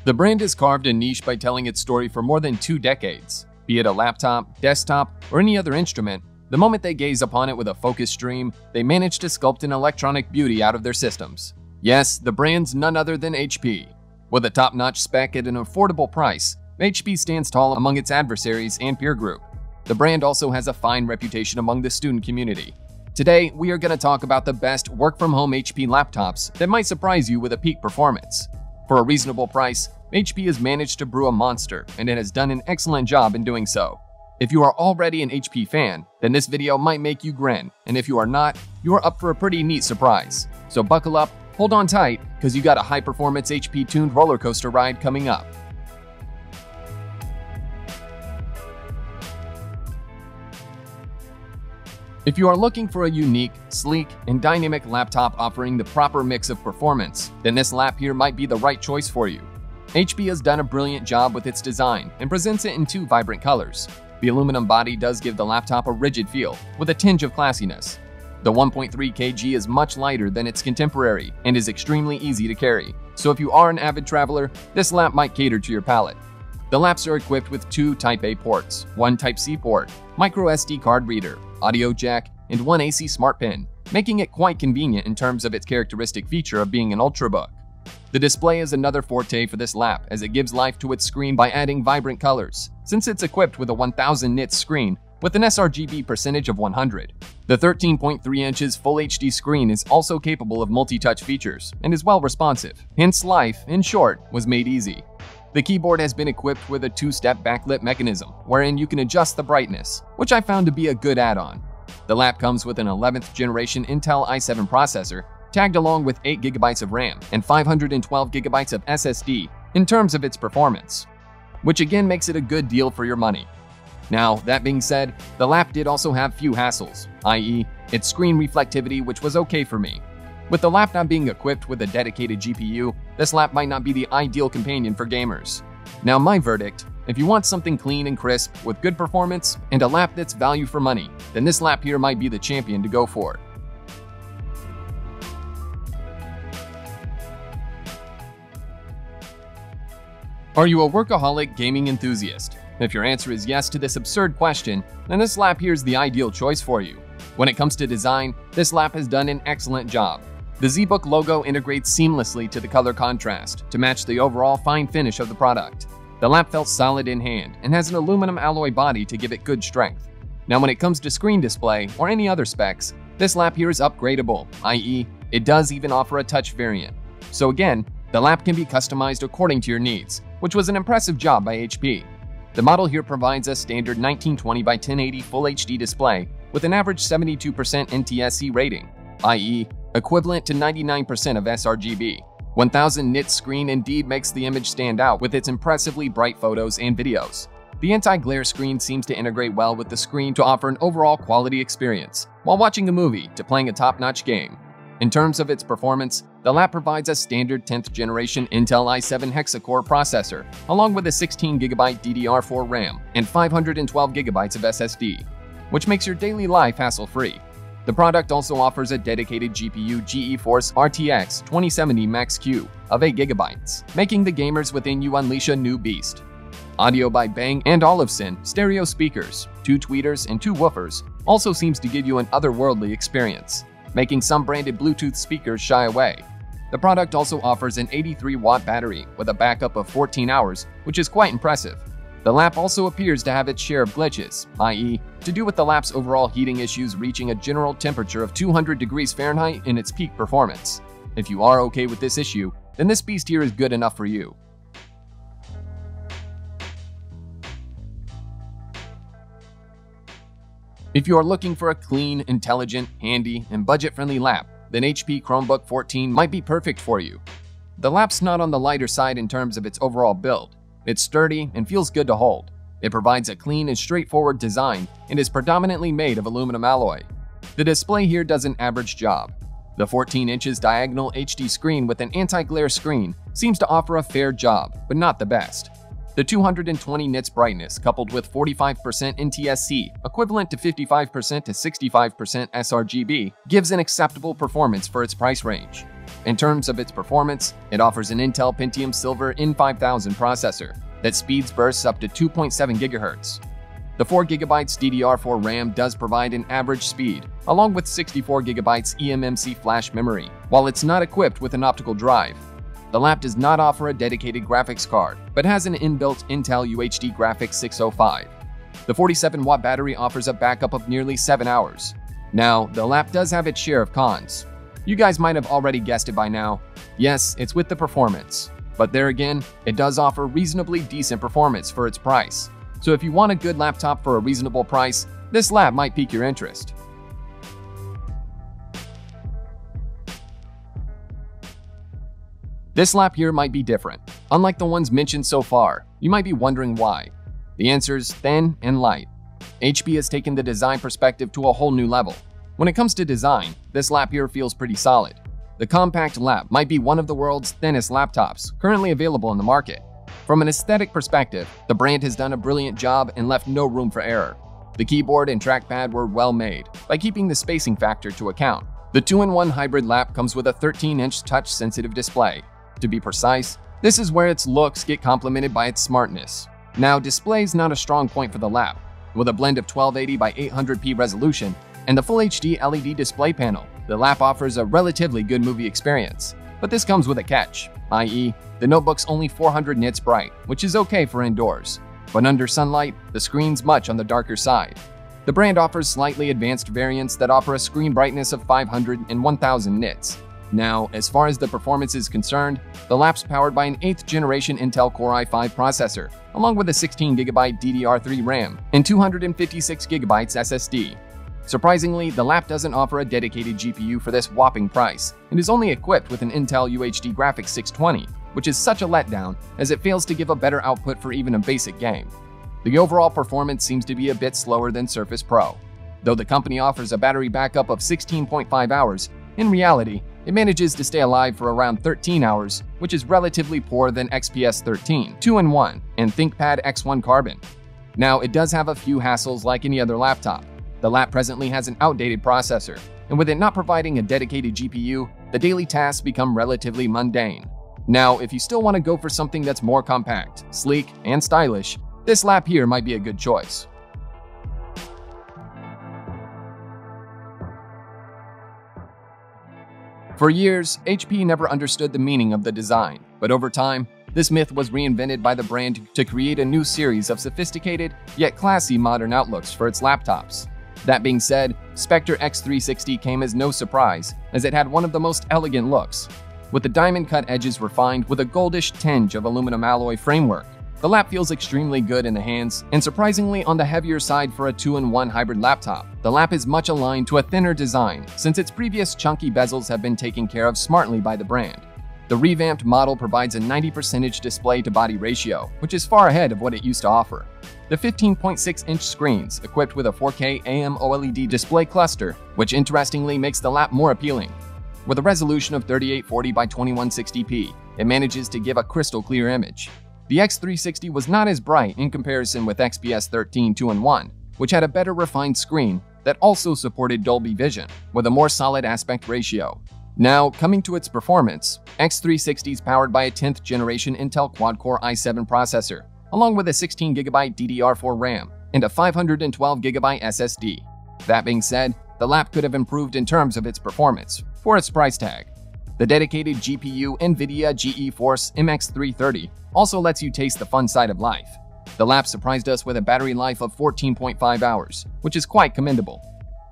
The brand has carved a niche by telling its story for more than 2 decades. Be it a laptop, desktop, or any other instrument, the moment they gaze upon it with a focused stream, they manage to sculpt an electronic beauty out of their systems. Yes, the brand's none other than HP. With a top-notch spec at an affordable price, HP stands tall among its adversaries and peer group. The brand also has a fine reputation among the student community. Today, we are going to talk about the best work-from-home HP laptops that might surprise you with a peak performance. For a reasonable price, HP has managed to brew a monster, and it has done an excellent job in doing so. If you are already an HP fan, then this video might make you grin, and if you are not, you are up for a pretty neat surprise. So buckle up, hold on tight, because you got a high-performance HP-tuned roller coaster ride coming up. If you are looking for a unique, sleek, and dynamic laptop offering the proper mix of performance, then this lap here might be the right choice for you. HP has done a brilliant job with its design and presents it in 2 vibrant colors. The aluminum body does give the laptop a rigid feel, with a tinge of classiness. The 1.3 kg is much lighter than its contemporary and is extremely easy to carry, so if you are an avid traveler, this lap might cater to your palate. The laps are equipped with 2 Type-A ports, 1 Type-C port, micro SD card reader, audio jack, and 1 AC smart pin, making it quite convenient in terms of its characteristic feature of being an ultrabook. The display is another forte for this lap, as it gives life to its screen by adding vibrant colors, since it's equipped with a 1000 nits screen with an SRGB percentage of 100. The 13.3 inches Full HD screen is also capable of multi-touch features and is well responsive, hence life, in short, was made easy. The keyboard has been equipped with a 2-step backlit mechanism, wherein you can adjust the brightness, which I found to be a good add-on. The lap comes with an 11th generation Intel i7 processor, tagged along with 8 GB of RAM and 512 GB of SSD in terms of its performance, which again makes it a good deal for your money. Now, that being said, the lap did also have few hassles, i.e., its screen reflectivity, which was okay for me. With the lap not being equipped with a dedicated GPU, this lap might not be the ideal companion for gamers. Now, my verdict: if you want something clean and crisp with good performance and a lap that's value for money, then this lap here might be the champion to go for. Are you a workaholic gaming enthusiast? If your answer is yes to this absurd question, then this lap here is the ideal choice for you. When it comes to design, this lap has done an excellent job. The ZBook logo integrates seamlessly to the color contrast to match the overall fine finish of the product. The lap felt solid in hand and has an aluminum alloy body to give it good strength. Now, when it comes to screen display or any other specs, this lap here is upgradable, i.e., it does even offer a touch variant. So again, the lap can be customized according to your needs, which was an impressive job by HP. The model here provides a standard 1920 by 1080 Full HD display with an average 72% NTSC rating, i.e., equivalent to 99% of sRGB. 1000 nits screen indeed makes the image stand out with its impressively bright photos and videos. The anti-glare screen seems to integrate well with the screen to offer an overall quality experience, while watching a movie to playing a top-notch game. In terms of its performance, the lap provides a standard 10th generation Intel i7 hexa-core processor, along with a 16GB DDR4 RAM and 512GB of SSD, which makes your daily life hassle-free. The product also offers a dedicated GPU GeForce RTX 2070 Max-Q of 8GB, making the gamers within you unleash a new beast. Audio by Bang & Olufsen stereo speakers, 2 tweeters, and 2 woofers also seems to give you an otherworldly experience, making some branded Bluetooth speakers shy away. The product also offers an 83-watt battery with a backup of 14 hours, which is quite impressive. The lap also appears to have its share of glitches, i.e., to do with the lap's overall heating issues reaching a general temperature of 200 degrees Fahrenheit in its peak performance. If you are okay with this issue, then this beast here is good enough for you. If you are looking for a clean, intelligent, handy, and budget-friendly lap, then HP Chromebook 14 might be perfect for you. The lap's not on the lighter side in terms of its overall build. It's sturdy and feels good to hold. It provides a clean and straightforward design and is predominantly made of aluminum alloy. The display here does an average job. The 14 inches diagonal HD screen with an anti-glare screen seems to offer a fair job, but not the best. The 220 nits brightness coupled with 45% NTSC, equivalent to 55% to 65% sRGB, gives an acceptable performance for its price range. In terms of its performance, it offers an Intel Pentium Silver N5000 processor that speeds bursts up to 2.7 GHz. The 4GB DDR4 RAM does provide an average speed, along with 64GB eMMC flash memory, while it's not equipped with an optical drive. The lap does not offer a dedicated graphics card, but has an inbuilt Intel UHD Graphics 605. The 47-watt battery offers a backup of nearly 7 hours. Now, the lap does have its share of cons. You guys might have already guessed it by now. Yes, it's with the performance. But there again, it does offer reasonably decent performance for its price. So if you want a good laptop for a reasonable price, this lap might pique your interest. This lap here might be different. Unlike the ones mentioned so far, you might be wondering why. The answer is thin and light. HP has taken the design perspective to a whole new level. When it comes to design, this lap here feels pretty solid. The compact lap might be one of the world's thinnest laptops currently available in the market. From an aesthetic perspective, the brand has done a brilliant job and left no room for error. The keyboard and trackpad were well made by keeping the spacing factor to account. The 2-in-1 hybrid lap comes with a 13-inch touch-sensitive display. To be precise, this is where its looks get complemented by its smartness. Now, display's not a strong point for the lap. With a blend of 1280 by 800p resolution and the Full HD LED display panel, the lap offers a relatively good movie experience. But this comes with a catch, i.e., the notebook's only 400 nits bright, which is okay for indoors. But under sunlight, the screen's much on the darker side. The brand offers slightly advanced variants that offer a screen brightness of 500 and 1000 nits. Now, as far as the performance is concerned, the lap's powered by an 8th generation Intel Core i5 processor, along with a 16GB DDR3 RAM and 256GB SSD. Surprisingly, the lap doesn't offer a dedicated GPU for this whopping price and is only equipped with an Intel UHD Graphics 620, which is such a letdown as it fails to give a better output for even a basic game. The overall performance seems to be a bit slower than Surface Pro. Though the company offers a battery backup of 16.5 hours, in reality, it manages to stay alive for around 13 hours, which is relatively poorer than XPS 13, 2-in-1, and ThinkPad X1 Carbon. Now, it does have a few hassles like any other laptop. The lap presently has an outdated processor, and with it not providing a dedicated GPU, the daily tasks become relatively mundane. Now, if you still want to go for something that's more compact, sleek, and stylish, this lap here might be a good choice. For years, HP never understood the meaning of the design, but over time, this myth was reinvented by the brand to create a new series of sophisticated, yet classy modern outlooks for its laptops. That being said, Spectre X360 came as no surprise, as it had one of the most elegant looks. With the diamond-cut edges refined with a goldish tinge of aluminum alloy framework, the lap feels extremely good in the hands, and surprisingly on the heavier side for a 2-in-1 hybrid laptop. The lap is much aligned to a thinner design, since its previous chunky bezels have been taken care of smartly by the brand. The revamped model provides a 90% display-to-body ratio, which is far ahead of what it used to offer. The 15.6-inch screens, equipped with a 4K AMOLED display cluster, which interestingly makes the lap more appealing. With a resolution of 3840 by 2160p, it manages to give a crystal-clear image. The X360 was not as bright in comparison with XPS 13 2-in-1, which had a better refined screen that also supported Dolby Vision, with a more solid aspect ratio. Now, coming to its performance, X360 is powered by a 10th generation Intel quad-core i7 processor, along with a 16GB DDR4 RAM and a 512GB SSD. That being said, the lap could have improved in terms of its performance for its price tag. The dedicated GPU NVIDIA GeForce MX330 also lets you taste the fun side of life. The lap surprised us with a battery life of 14.5 hours, which is quite commendable.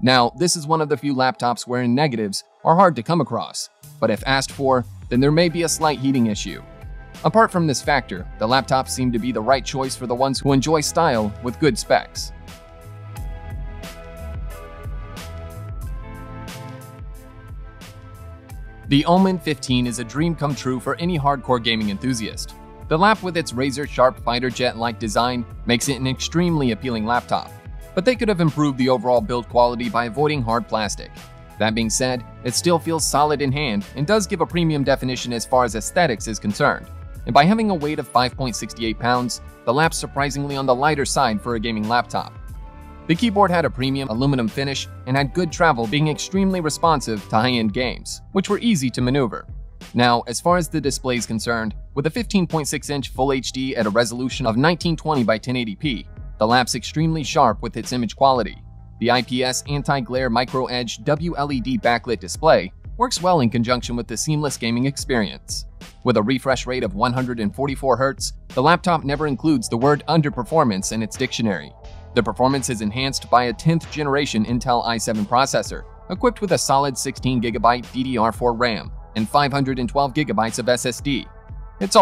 Now, this is one of the few laptops wherein negatives are hard to come across, but if asked for, then there may be a slight heating issue. Apart from this factor, the laptops seem to be the right choice for the ones who enjoy style with good specs. The OMEN 15 is a dream come true for any hardcore gaming enthusiast. The lap with its razor-sharp fighter jet-like design makes it an extremely appealing laptop, but they could have improved the overall build quality by avoiding hard plastic. That being said, it still feels solid in hand and does give a premium definition as far as aesthetics is concerned. And by having a weight of 5.68 pounds, the lap's surprisingly on the lighter side for a gaming laptop. The keyboard had a premium aluminum finish and had good travel, being extremely responsive to high-end games, which were easy to maneuver. Now, as far as the display is concerned, with a 15.6-inch Full HD at a resolution of 1920 by 1080p, the lap's extremely sharp with its image quality. The IPS anti-glare micro-edge WLED backlit display works well in conjunction with the seamless gaming experience. With a refresh rate of 144 Hz, the laptop never includes the word underperformance in its dictionary. The performance is enhanced by a 10th generation Intel i7 processor, equipped with a solid 16GB DDR4 RAM and 512GB of SSD. It's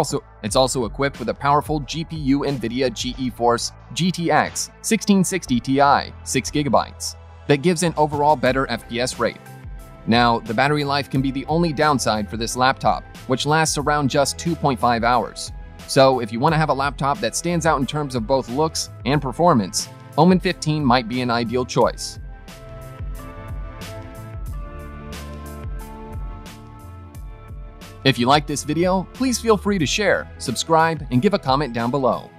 also equipped with a powerful GPU NVIDIA GeForce GTX 1660 Ti 6GB that gives an overall better FPS rate. Now, the battery life can be the only downside for this laptop, which lasts around just 2.5 hours. So if you want to have a laptop that stands out in terms of both looks and performance, OMEN 15 might be an ideal choice. If you like this video, please feel free to share, subscribe, and give a comment down below.